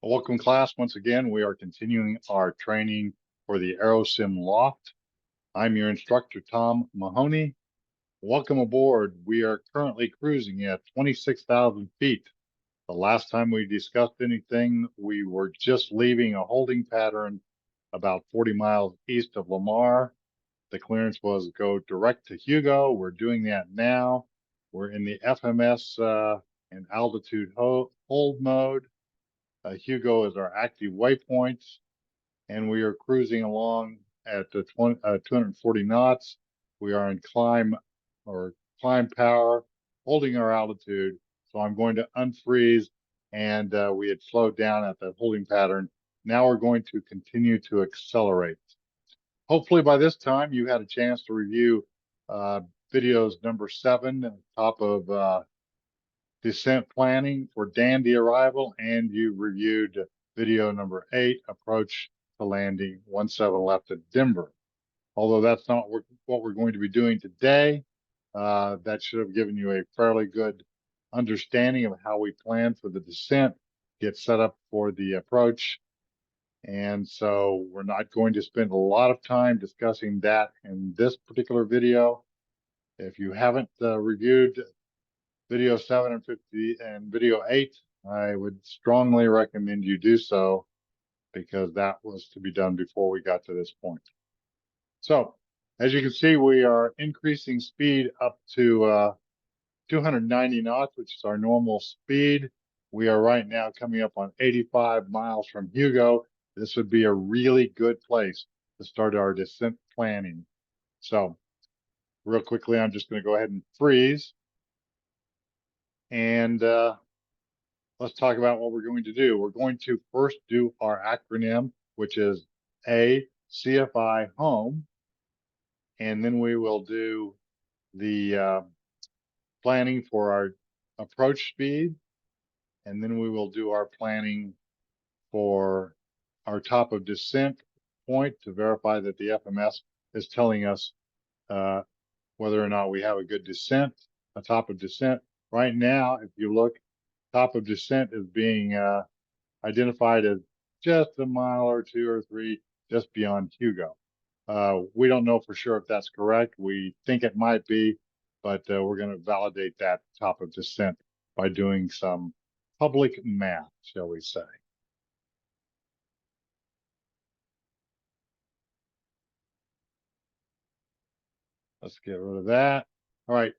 Welcome, class. Once again, we are continuing our training for the Aerosim Loft. I'm your instructor, Tom Mahoney. Welcome aboard. We are currently cruising at 26,000 feet. The last time we discussed anything, we were just leaving a holding pattern about 40 miles east of Lamar. The clearance was go direct to Hugo. We're doing that now. We're in the FMS and altitude hold mode. Hugo is our active waypoint, and we are cruising along at the 240 knots. We are in climb power, holding our altitude. So I'm going to unfreeze, and we had slowed down at the holding pattern. Now we're going to continue to accelerate. Hopefully by this time you had a chance to review videos number 7 at the top of descent planning for Dandy arrival, and you reviewed video number 8, approach to landing 17 left at Denver. Although that's not what we're going to be doing today, that should have given you a fairly good understanding of how we plan for the descent, get set up for the approach. And so we're not going to spend a lot of time discussing that in this particular video. If you haven't reviewed video 7 and 50 and video 8, I would strongly recommend you do so, because that was to be done before we got to this point. So as you can see, we are increasing speed up to 290 knots, which is our normal speed. We are right now coming up on 85 miles from Hugo. This would be a really good place to start our descent planning. So real quickly, I'm just going to go ahead and freeze. And let's talk about what we're going to do. We're going to first do our acronym, which is ACFI home. And then we will do the planning for our approach speed. And then we will do our planning for our top of descent point to verify that the FMS is telling us whether or not we have a good descent, a top of descent. Right now, if you look, top of descent is being identified as just a mile or 2 or 3 just beyond Hugo. We don't know for sure if that's correct. We think it might be, but we're going to validate that top of descent by doing some public math, shall we say. Let's get rid of that. All right.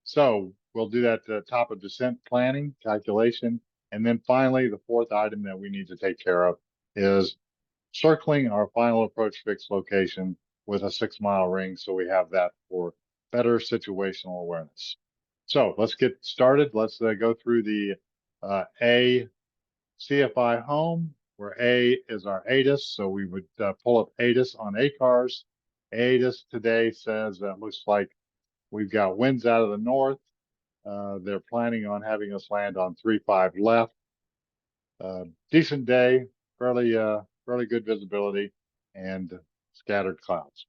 So we'll do that top of descent planning calculation. And then finally, the fourth item that we need to take care of is circling our final approach fixed location with a 6-mile ring, so we have that for better situational awareness. So let's get started. Let's go through the A CFI home, where A is our ATIS. So we would pull up ATIS on ACARS. ATIS today says that looks like we've got winds out of the north. They're planning on having us land on 35 left. Decent day, fairly good visibility, and scattered clouds.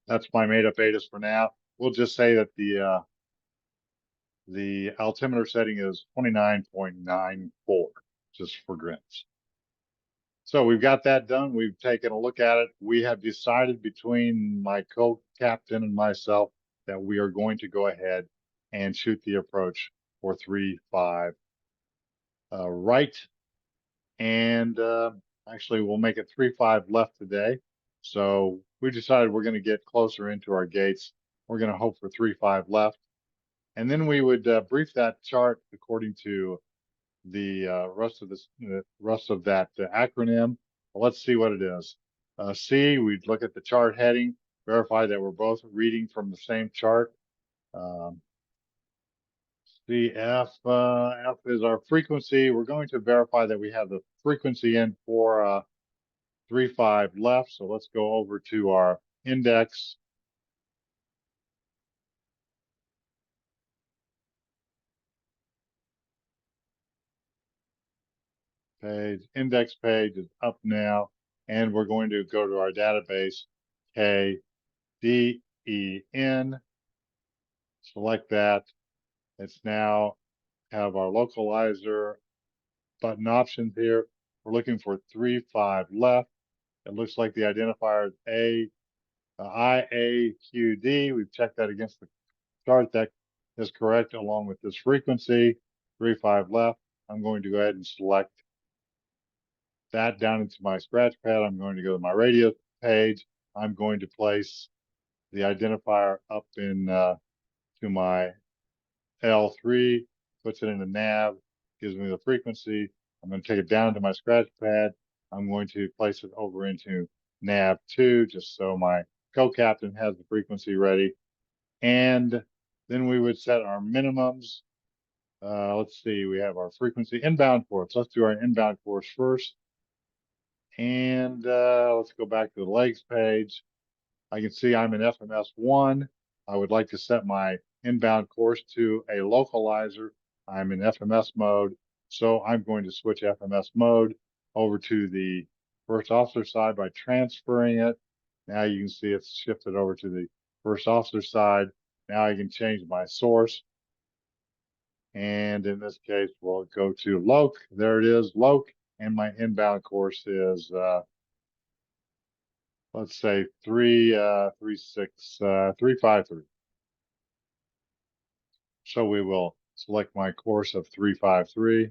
That's my made-up ATIS for now. We'll just say that the altimeter setting is 29.94, just for grins. So we've got that done. We've taken a look at it. We have decided between my co-captain and myself that we are going to go ahead and shoot the approach for 3-5 right. And actually, we'll make it 3-5 left today. So we decided we're going to get closer into our gates. We're going to hope for 3-5 left. And then we would brief that chart according to the rest of that acronym. Well, let's see what it is. C, we'd look at the chart heading, verify that we're both reading from the same chart. CF, F is our frequency. We're going to verify that we have the frequency in for 3-5 left. So let's go over to our index. Page, index page is up now, and we're going to go to our database, KDEN, select that. It's now have our localizer button options here. We're looking for 3-5 left. It looks like the identifier is IAQD. We've checked that against the chart. That is correct along with this frequency, 3-5 left. I'm going to go ahead and select that down into my scratch pad. I'm going to go to my radio page. I'm going to place the identifier up in to my L3, puts it in the nav, gives me the frequency. I'm going to take it down to my scratch pad. I'm going to place it over into nav 2, just so my co-captain has the frequency ready. And then we would set our minimums. Let's see, we have our frequency inbound course. Let's do our inbound course first. And let's go back to the legs page. I can see I'm in FMS 1. I would like to set my inbound course to a localizer. I'm in FMS mode, so I'm going to switch FMS mode over to the first officer side by transferring it. Now you can see it's shifted over to the first officer side. Now I can change my source. And in this case, we'll go to LOC. There it is, LOC. And my inbound course is let's say 353. So we will select my course of 353.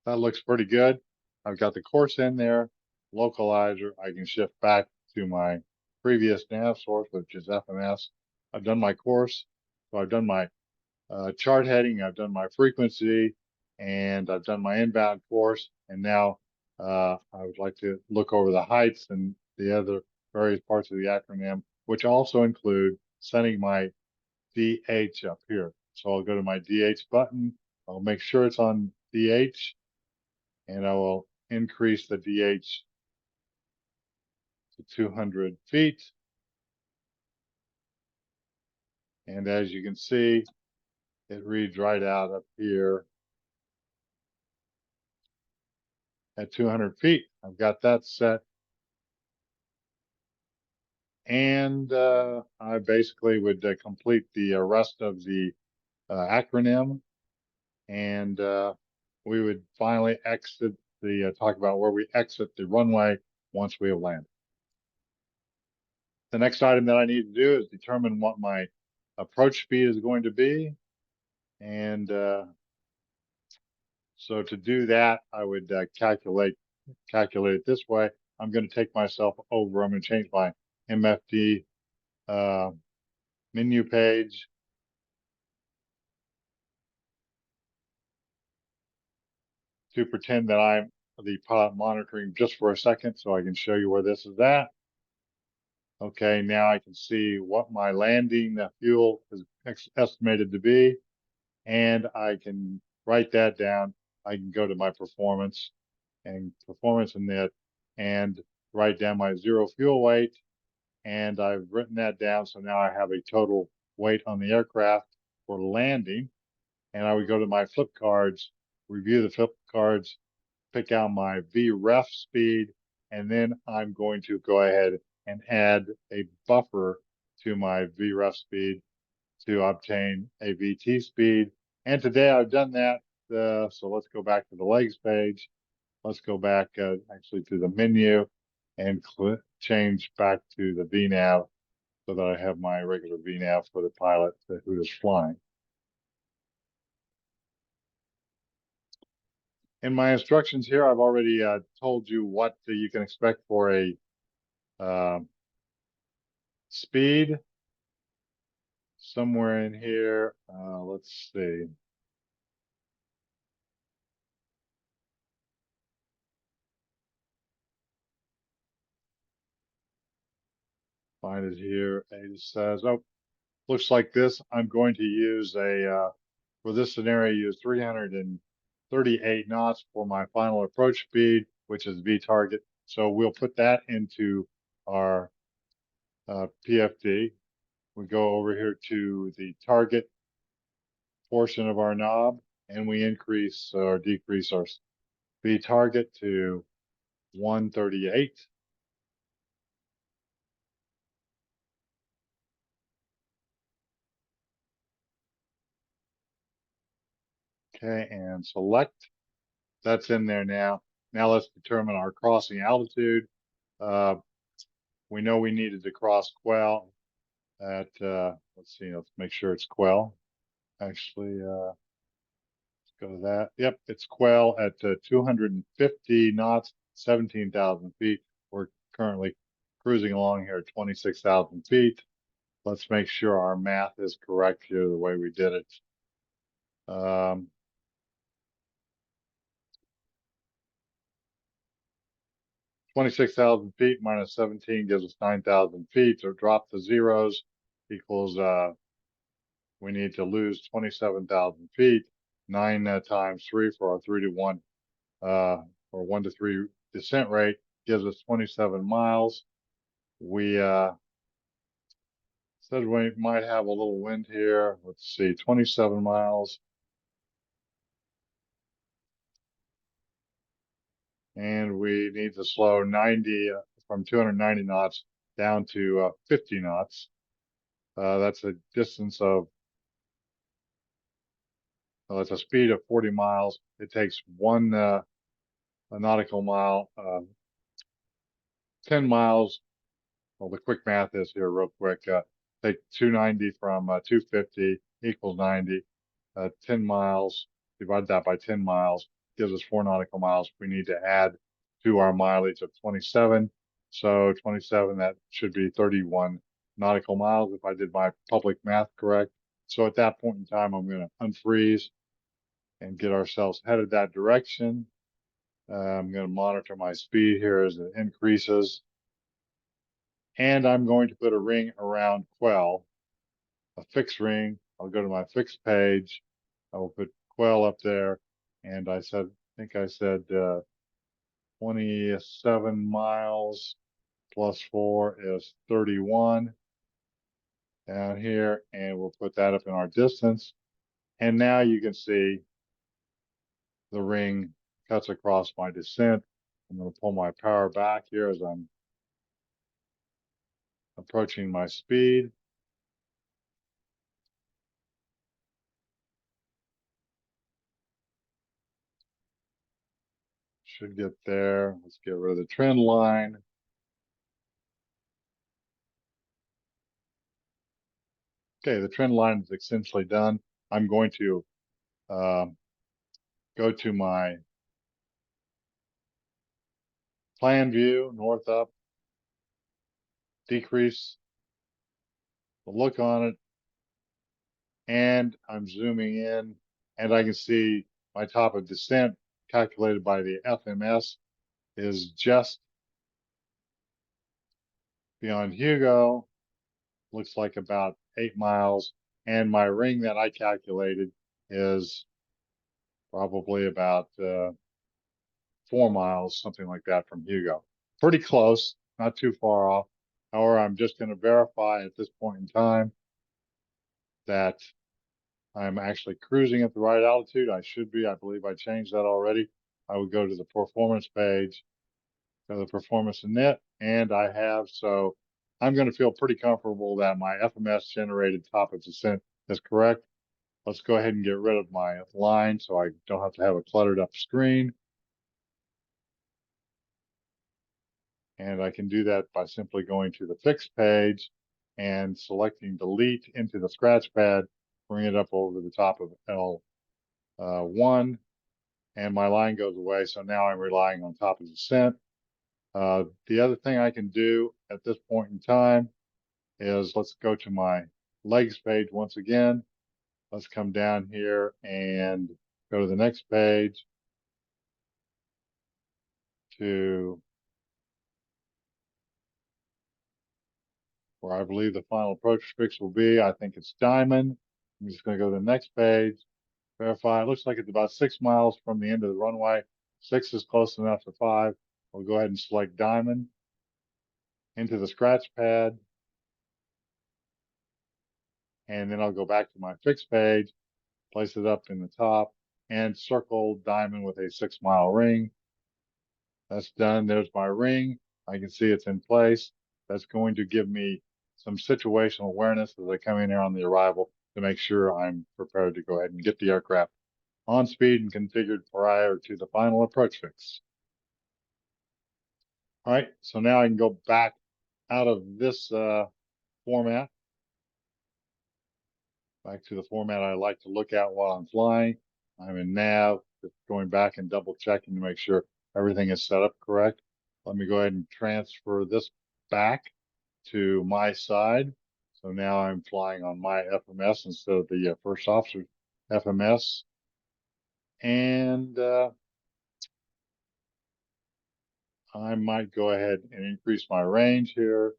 That looks pretty good. I've got the course in there, localizer. I can shift back to my previous nav source, which is FMS. I've done my course. So I've done my chart heading, I've done my frequency, and I've done my inbound course. And now I would like to look over the heights and the other various parts of the acronym, which also include setting my DH up here. So I'll go to my DH button. I'll make sure it's on DH, and I will increase the DH to 200 feet. And as you can see, it reads right out up here at 200 feet. I've got that set. And I basically would complete the rest of the acronym, and we would finally exit the talk about where we exit the runway once we have landed. The next item that I need to do is determine what my approach speed is going to be, and so to do that, I would calculate it this way. I'm going to take myself over. I'm going to change my MFD menu page to pretend that I'm the pilot monitoring just for a second so I can show you where this is at. Okay, now I can see what my landing fuel is estimated to be, and I can write that down. I can go to my performance and init and write down my zero fuel weight, and I've written that down. So now I have a total weight on the aircraft for landing, and I would go to my flip cards, review the flip cards, pick out my VREF speed, and then I'm going to go ahead and add a buffer to my VREF speed to obtain a VT speed. And today I've done that. So let's go back to the legs page. Let's go back actually to the menu and change back to the VNAV so that I have my regular VNAV for the pilot who is flying. In my instructions here, I've already told you what you can expect for a speed. Somewhere in here, let's see. Find it here. It says, oh, looks like this. I'm going to use for this scenario, use 338 knots for my final approach speed, which is V target. So we'll put that into our PFD. We go over here to the target portion of our knob, and we increase or decrease our V target to 138. Okay, and select. That's in there now. Now let's determine our crossing altitude. We know we needed to cross Quell at, let's see, let's make sure it's Quell. Actually, let's go to that. Yep, it's Quell at 250 knots, 17,000 feet. We're currently cruising along here at 26,000 feet. Let's make sure our math is correct here the way we did it. 26,000 feet minus 17 gives us 9,000 feet. So drop the zeros equals, we need to lose 27,000 feet. 9 times 3 for our 3 to 1 or 1 to 3 descent rate gives us 27 miles. We said we might have a little wind here. Let's see, 27 miles. And we need to slow 90 from 290 knots down to 50 knots. That's a distance of, well, that's a speed of 40 miles. It takes one a nautical mile, 10 miles. Well, the quick math is here real quick. Take 290 from 250 equals 90. 10 miles, divide that by 10 miles, gives us 4 nautical miles. We need to add to our mileage of 27. So 27, that should be 31 nautical miles if I did my public math correct. So at that point in time, I'm going to unfreeze and get ourselves headed that direction. I'm going to monitor my speed here as it increases. And I'm going to put a ring around Quell, a fixed ring. I'll go to my fixed page. I will put Quell up there. And I think I said 27 miles plus 4 is 31 down here. And we'll put that up in our distance. And now you can see the ring cuts across my descent. I'm going to pull my power back here as I'm approaching my speed. Should get there. Let's get rid of the trend line. Okay, the trend line is essentially done. I'm going to go to my plan view, north up, decrease the look on it, and I'm zooming in, and I can see my top of descent calculated by the FMS is just beyond Hugo. Looks like about 8 miles, and my ring that I calculated is probably about 4 miles, something like that from Hugo. Pretty close, not too far off. However, I'm just going to verify at this point in time that I'm actually cruising at the right altitude. I should be. I believe I changed that already. I would go to the performance page, go to the performance init, and I have. So I'm going to feel pretty comfortable that my FMS generated top of descent is correct. Let's go ahead and get rid of my line so I don't have to have a cluttered up screen. And I can do that by simply going to the fixed page and selecting delete into the scratch pad, bring it up over the top of L1, and my line goes away. So now I'm relying on top of descent. The other thing I can do at this point in time is let's go to my legs page once again. Let's come down here and go to the next page to where I believe the final approach fix will be. I think it's Diamond. I'm just going to go to the next page, verify. It looks like it's about 6 miles from the end of the runway. 6 is close enough to 5. We'll go ahead and select Diamond into the scratch pad. And then I'll go back to my fixed page, place it up in the top, and circle Diamond with a 6-mile ring. That's done. There's my ring. I can see it's in place. That's going to give me some situational awareness as I come in here on the arrival to make sure I'm prepared to go ahead and get the aircraft on speed and configured prior to the final approach fix. All right, so now I can go back out of this format, back to the format I like to look at while I'm flying. I'm in nav, just going back and double checking to make sure everything is set up correct. Let me go ahead and transfer this back to my side. So now I'm flying on my FMS instead of the first officer FMS. And I might go ahead and increase my range here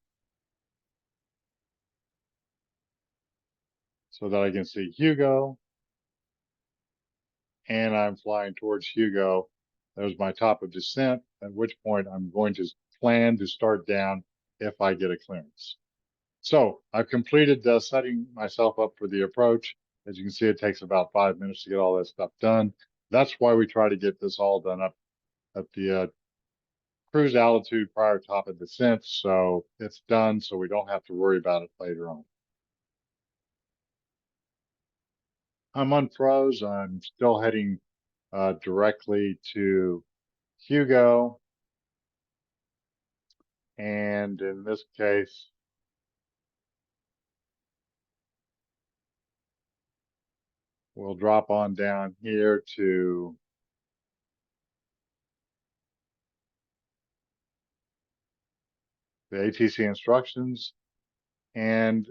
so that I can see Hugo. And I'm flying towards Hugo. There's my top of descent, at which point I'm going to plan to start down if I get a clearance. So I've completed setting myself up for the approach. As you can see, it takes about 5 minutes to get all that stuff done. That's why we try to get this all done up at the cruise altitude prior to top of descent, so it's done, so we don't have to worry about it later on. I'm unfroze. I'm still heading directly to Hugo. And in this case, we'll drop on down here to the ATC instructions. And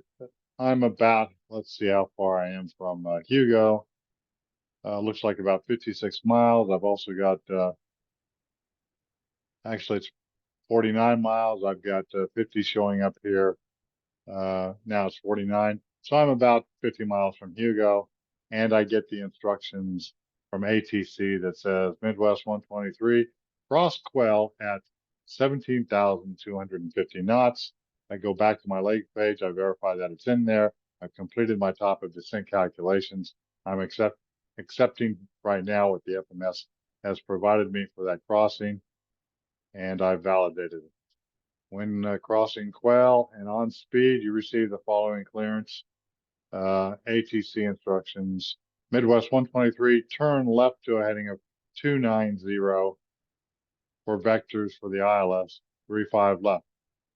I'm about, let's see how far I am from Hugo. Looks like about 56 miles. I've also got, actually it's 49 miles. I've got 50 showing up here. Now it's 49. So I'm about 50 miles from Hugo, and I get the instructions from ATC that says Midwest 123, cross Quell at 17,250 knots. I go back to my leg page. I verify that it's in there. I've completed my top of descent calculations. I'm accepting right now what the FMS has provided me for that crossing, and I've validated it. When crossing Quell and on speed, you receive the following clearance. ATC instructions. Midwest 123, turn left to a heading of 290 for vectors for the ILS, 35 left.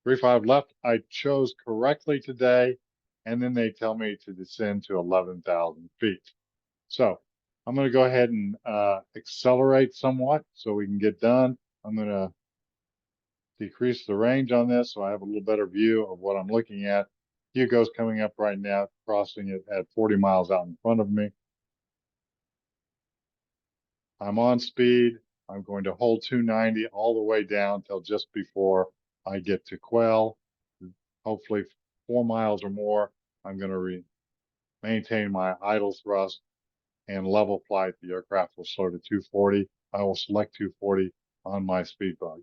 35 left, I chose correctly today, and then they tell me to descend to 11,000 feet. So I'm going to go ahead and accelerate somewhat so we can get done. I'm going to decrease the range on this so I have a little better view of what I'm looking at. Hugo's coming up right now, crossing it at 40 miles out in front of me. I'm on speed. I'm going to hold 290 all the way down till just before I get to Quell. Hopefully 4 miles or more. I'm going to maintain my idle thrust and level flight. The aircraft will slow to 240. I will select 240 on my speed bug.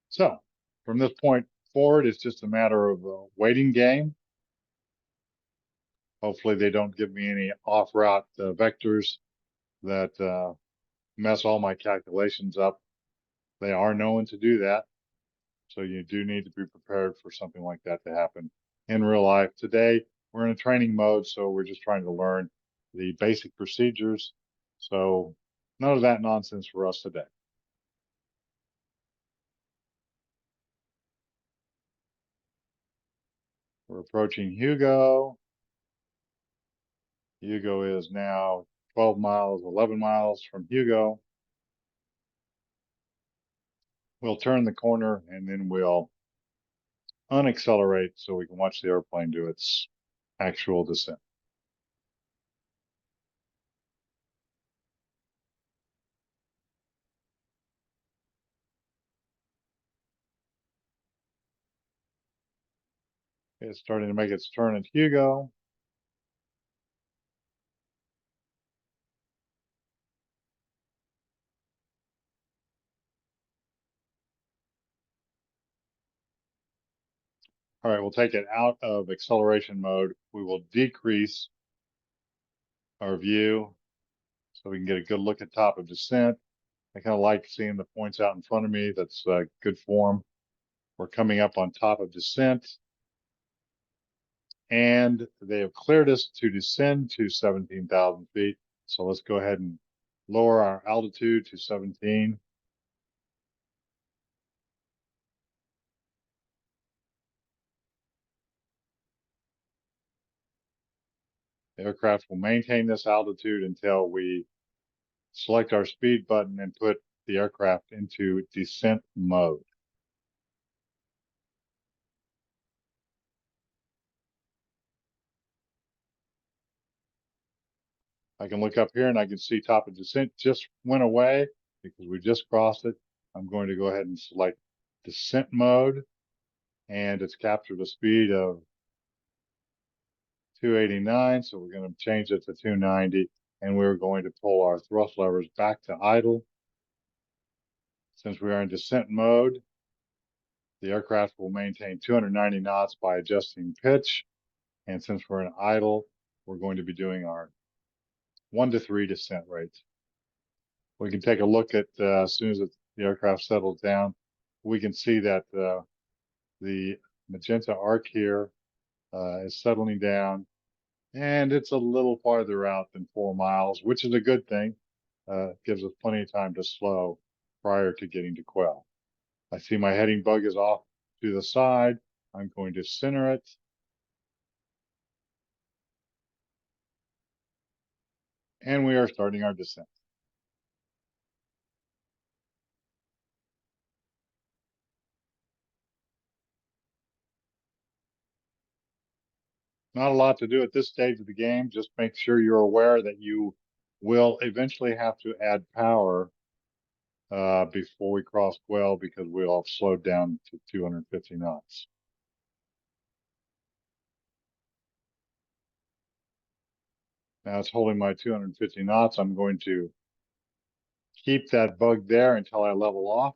So from this point forward, it's just a matter of a waiting game. Hopefully they don't give me any off-route vectors that mess all my calculations up. They are known to do that. So you do need to be prepared for something like that to happen in real life. Today, we're in a training mode, so we're just trying to learn the basic procedures. So none of that nonsense for us today. We're approaching Hugo. Hugo is now 12 miles, 11 miles from Hugo. We'll turn the corner and then we'll unaccelerate so we can watch the airplane do its actual descent. It's starting to make its turn at Hugo. All right, we'll take it out of acceleration mode. We will decrease our view so we can get a good look at top of descent. I kind of like seeing the points out in front of me. That's good form. We're coming up on top of descent. and they have cleared us to descend to 17,000 feet. So let's go ahead and lower our altitude to 17. The aircraft will maintain this altitude until we select our speed button and put the aircraft into descent mode. I can look up here and I can see top of descent just went away because we just crossed it. I'm going to go ahead and select descent mode, and it's captured a speed of 289. So we're going to change it to 290, and we're going to pull our thrust levers back to idle. Since we are in descent mode, the aircraft will maintain 290 knots by adjusting pitch. And since we're in idle, we're going to be doing our 1 to 3 descent rates. We can take a look at as soon as the aircraft settles down, we can see that the magenta arc here is settling down, and it's a little farther out than 4 miles, which is a good thing. Gives us plenty of time to slow prior to getting to quell. I see my heading bug is off to the side. I'm going to center it. And we are starting our descent. Not a lot to do at this stage of the game. Just make sure you're aware that you will eventually have to add power before we cross quell because we'll have slowed down to 250 knots. Now it's holding my 250 knots. I'm going to keep that bug there until I level off.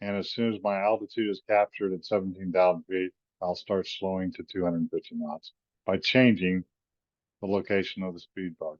And as soon as my altitude is captured at 17,000 feet, I'll start slowing to 250 knots by changing the location of the speed bug.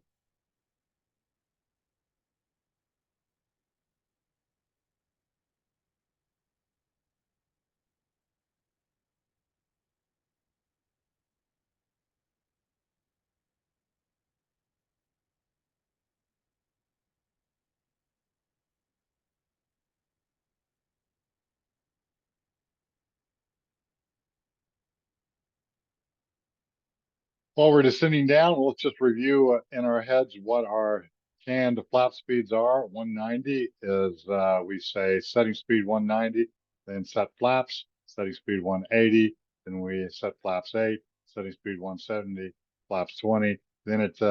While we're descending down, let's just review in our heads what our canned flap speeds are. 190 is, we say setting speed 190, then set flaps, setting speed 180, then we set flaps 8, setting speed 170, flaps 20. Then it's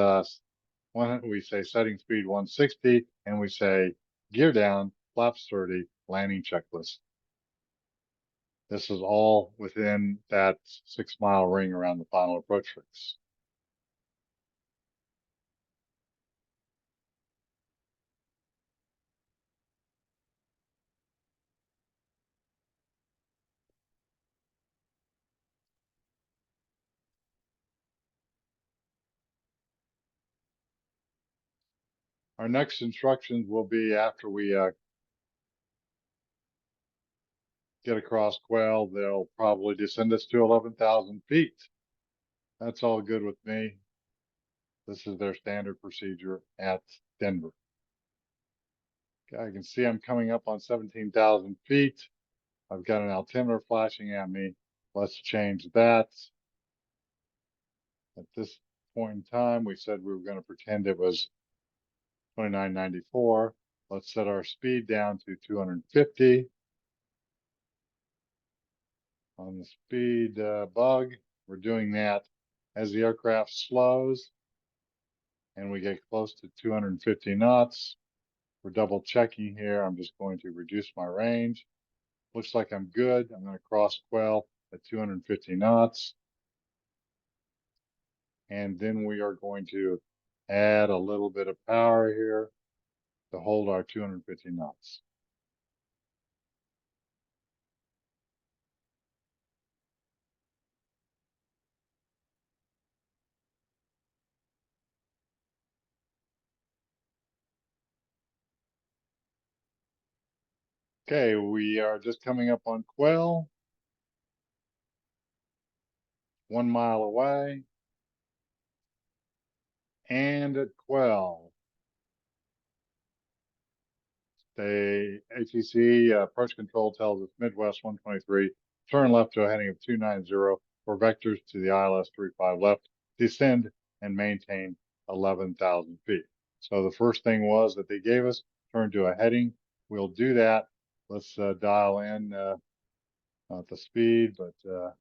we say setting speed 160, and we say gear down, flaps 30, landing checklist. This is all within that 6-mile ring around the final approach fix. Our next instructions will be after we get across quell, they'll probably descend us to 11,000 feet. That's all good with me. This is their standard procedure at Denver. Okay, I can see I'm coming up on 17,000 feet. I've got an altimeter flashing at me. Let's change that. At this point in time, we said we were going to pretend it was 2994. Let's set our speed down to 250. On the speed bug, we're doing that as the aircraft slows and we get close to 250 knots. We're double checking here. I'm just going to reduce my range. Looks like I'm good. I'm going to cross quell at 250 knots. And then we are going to add a little bit of power here to hold our 250 knots. Okay, we are just coming up on Quell, 1 mile away. And at Quell, the ATC approach control tells us Midwest 123, turn left to a heading of 290 for vectors to the ILS 35 left, descend and maintain 11,000 feet. So the first thing was that they gave us, turn to a heading. We'll do that. Let's dial in, not the speed, but the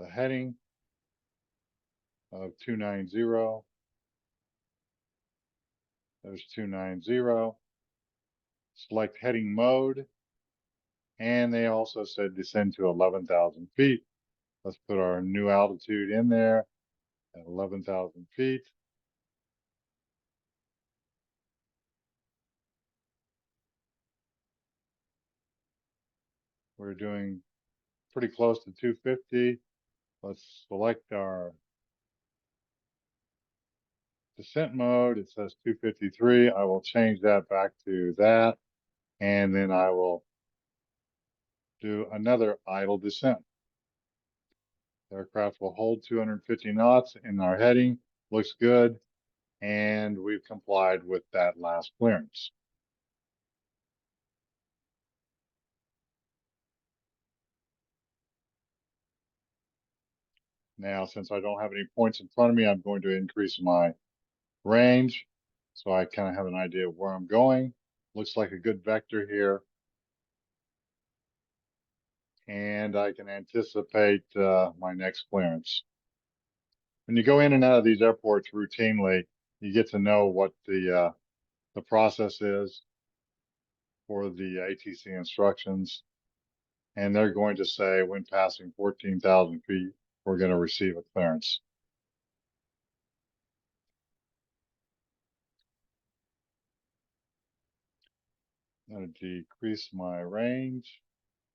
heading of 290. There's 290. Select heading mode. And they also said descend to 11,000 feet. Let's put our new altitude in there at 11,000 feet. We're doing pretty close to 250. Let's select our descent mode. It says 253. I will change that back to that. And then I will do another idle descent. The aircraft will hold 250 knots in our heading. Looks good. And we've complied with that last clearance. Now, since I don't have any points in front of me, I'm going to increase my range so I kind of have an idea of where I'm going. Looks like a good vector here. And I can anticipate my next clearance. When you go in and out of these airports routinely, you get to know what the process is for the ATC instructions. And they're going to say when passing 14,000 feet, we're going to receive a clearance. I'm going to decrease my range.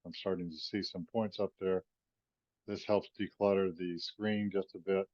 I'm starting to see some points up there. This helps declutter the screen just a bit.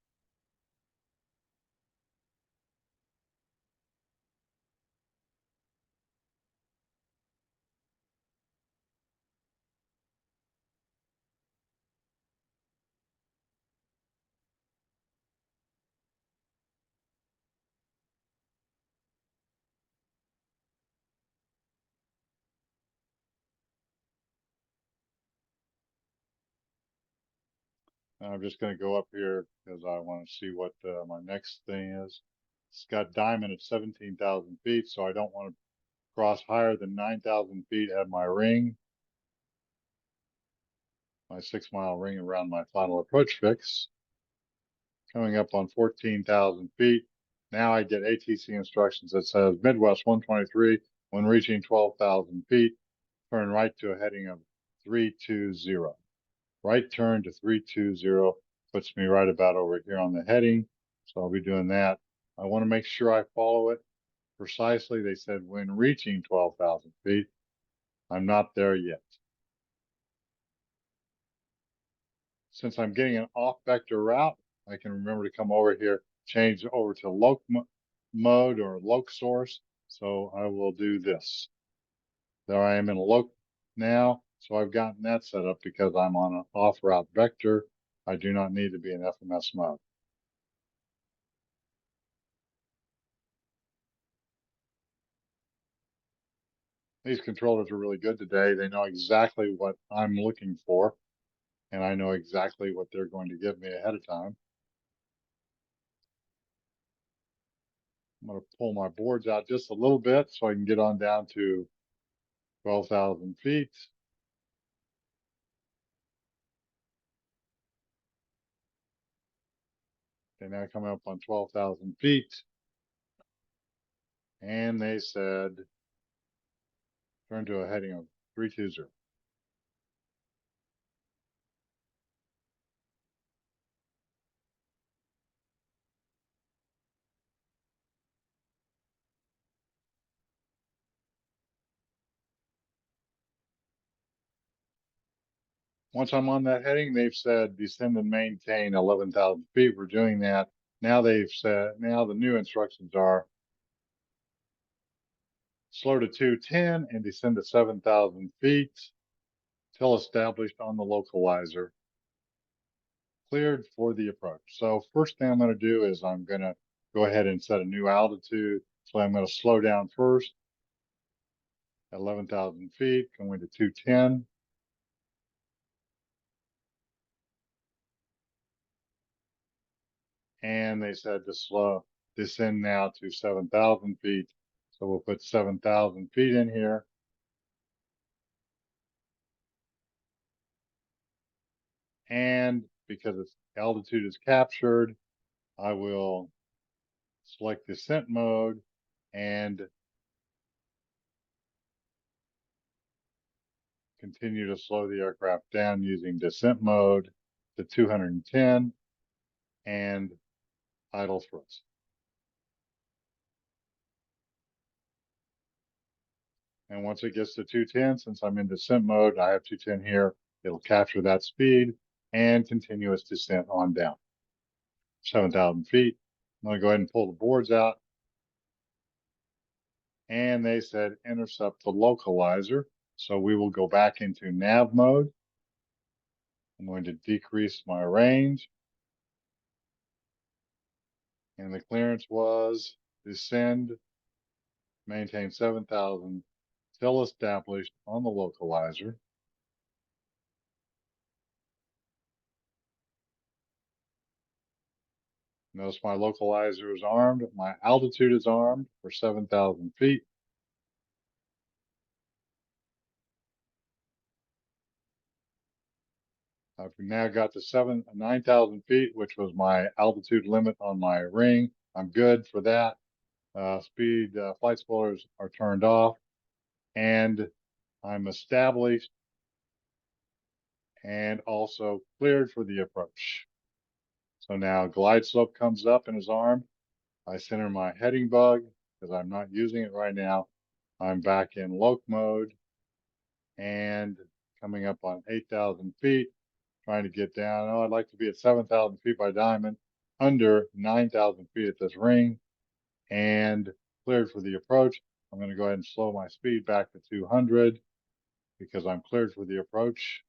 I'm just going to go up here because I want to see what my next thing is. It's got diamond at 17,000 feet, so I don't want to cross higher than 9,000 feet at my ring, my 6-mile ring around my final approach fix. Coming up on 14,000 feet. Now I get ATC instructions that says Midwest 123, when reaching 12,000 feet, turn right to a heading of 320. Right turn to 320 puts me right about over here on the heading. So I'll be doing that. I want to make sure I follow it precisely. They said when reaching 12,000 feet. I'm not there yet. Since I'm getting an off vector route, I can remember to come over here, change over to loc mode or loc source. So I will do this. There I am in a loc now. So I've gotten that set up because I'm on an off route vector. I do not need to be in FMS mode. These controllers are really good today. They know exactly what I'm looking for, and I know exactly what they're going to give me ahead of time. I'm going to pull my boards out just a little bit so I can get on down to 12,000 feet. Okay, now coming up on 12,000 feet. And they said, turn to a heading of 320. Once I'm on that heading, they've said descend and maintain 11,000 feet. We're doing that. Now they've said, now the new instructions are slow to 210 and descend to 7,000 feet till established on the localizer. Cleared for the approach. So first thing I'm going to do is I'm going to go ahead and set a new altitude. So I'm going to slow down first at 11,000 feet, going to 210. And they said to slow descend now to 7,000 feet. So we'll put 7,000 feet in here. And because its altitude is captured, I will select descent mode and continue to slow the aircraft down using descent mode to 210 and idle thrust. And once it gets to 210, since I'm in descent mode, I have 210 here, it'll capture that speed and continuous descent on down. 7,000 feet. I'm going to go ahead and pull the boards out. And they said intercept the localizer. So we will go back into nav mode. I'm going to decrease my range. And the clearance was descend, maintain 7,000 till established on the localizer. Notice my localizer is armed. My altitude is armed for 7,000 feet. I've now got to 9,000 feet, which was my altitude limit on my ring. I'm good for that. Flight spoilers are turned off, and I'm established and also cleared for the approach. So now glide slope comes up and is armed. I center my heading bug because I'm not using it right now. I'm back in loc mode and coming up on 8,000 feet, trying to get down. Oh, I'd like to be at 7,000 feet by diamond, under 9,000 feet at this ring, and cleared for the approach. I'm going to go ahead and slow my speed back to 200 because I'm cleared for the approach.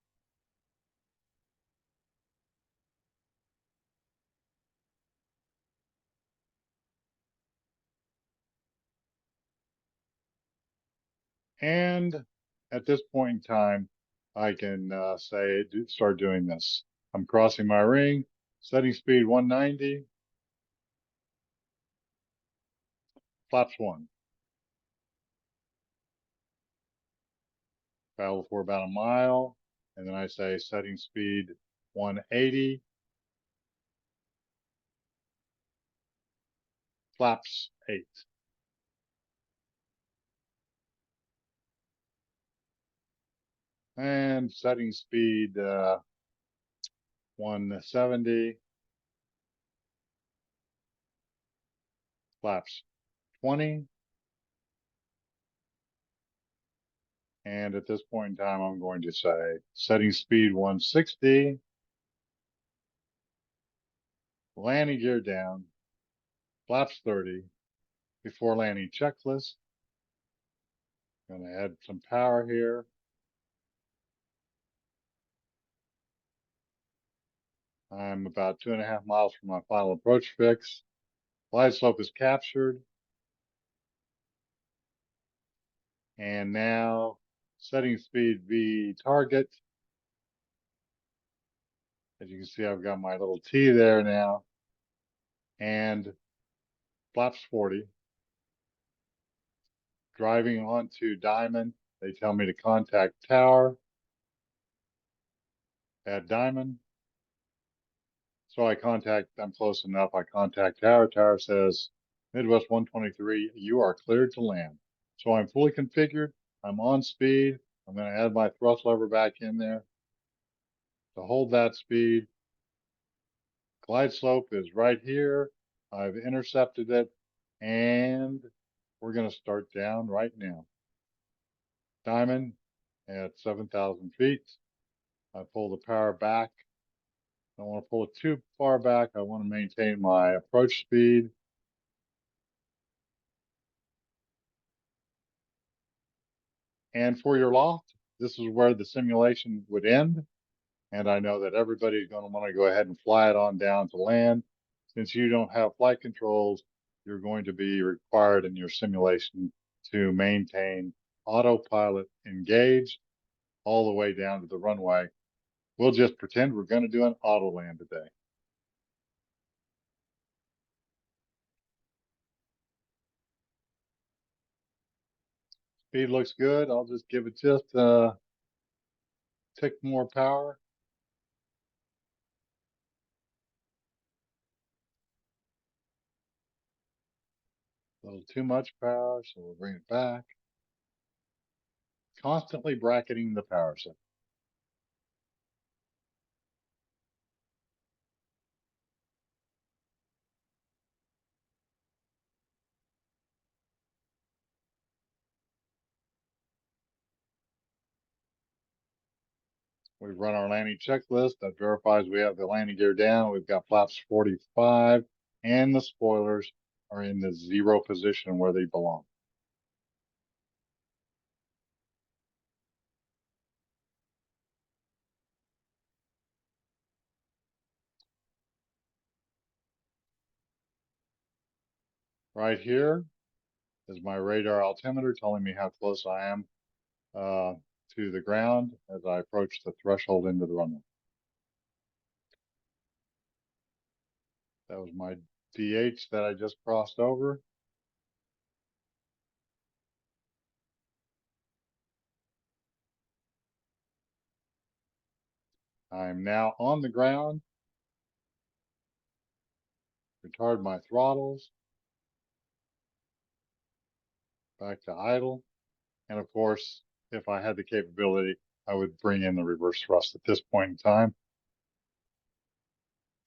And at this point in time, I can start doing this. I'm crossing my ring, setting speed 190, flaps 1. Travel for about a mile, and then I say setting speed 180, flaps 8. And setting speed 170, flaps 20. And at this point in time, I'm going to say setting speed 160, landing gear down, flaps 30, before landing checklist. I'm going to add some power here. I'm about 2.5 miles from my final approach fix. Glide slope is captured. And now setting speed V target. As you can see, I've got my little T there now. And flaps 40. Driving onto Diamond, they tell me to contact Tower at Diamond. So I'm close enough. I contact Tower. Tower says, Midwest 123, you are cleared to land. So I'm fully configured. I'm on speed. I'm going to add my thrust lever back in there to hold that speed. Glide slope is right here. I've intercepted it, and we're going to start down right now. Diamond at 7,000 feet. I pull the power back. I don't want to pull it too far back. I want to maintain my approach speed. And for your loft, this is where the simulation would end. And I know that everybody's going to want to go ahead and fly it on down to land. Since you don't have flight controls, you're going to be required in your simulation to maintain autopilot engaged all the way down to the runway. We'll just pretend we're going to do an auto land today. Speed looks good. I'll just give it just a tick more power. A little too much power, so we'll bring it back. Constantly bracketing the power setting. We've run our landing checklist that verifies we have the landing gear down. We've got flaps 45 and the spoilers are in the 0 position where they belong. Right here is my radar altimeter telling me how close I am to the ground as I approach the threshold into the runway. That was my DH that I just crossed over. I'm now on the ground. Retard my throttles. Back to idle. And of course, if I had the capability, I would bring in the reverse thrust at this point in time.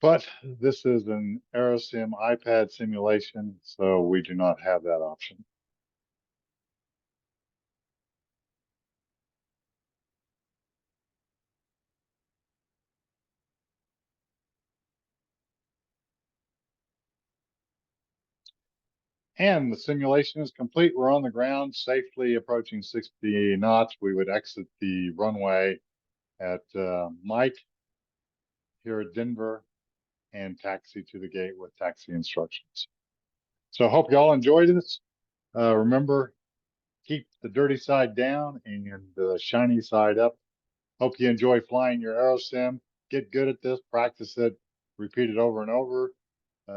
But this is an Aerosim iPad simulation, so we do not have that option. And the simulation is complete. We're on the ground, safely approaching 60 knots. We would exit the runway at Mike here at Denver and taxi to the gate with taxi instructions. So I hope y'all enjoyed this. Remember, keep the dirty side down and the shiny side up. Hope you enjoy flying your Aerosim. Get good at this, practice it, repeat it over and over.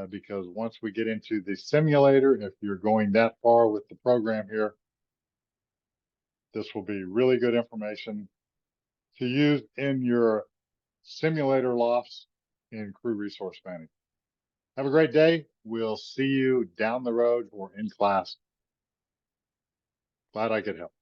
Because once we get into the simulator, if you're going that far with the program here, this will be really good information to use in your simulator lofts in crew resource management. Have a great day. We'll see you down the road or in class. Glad I could help.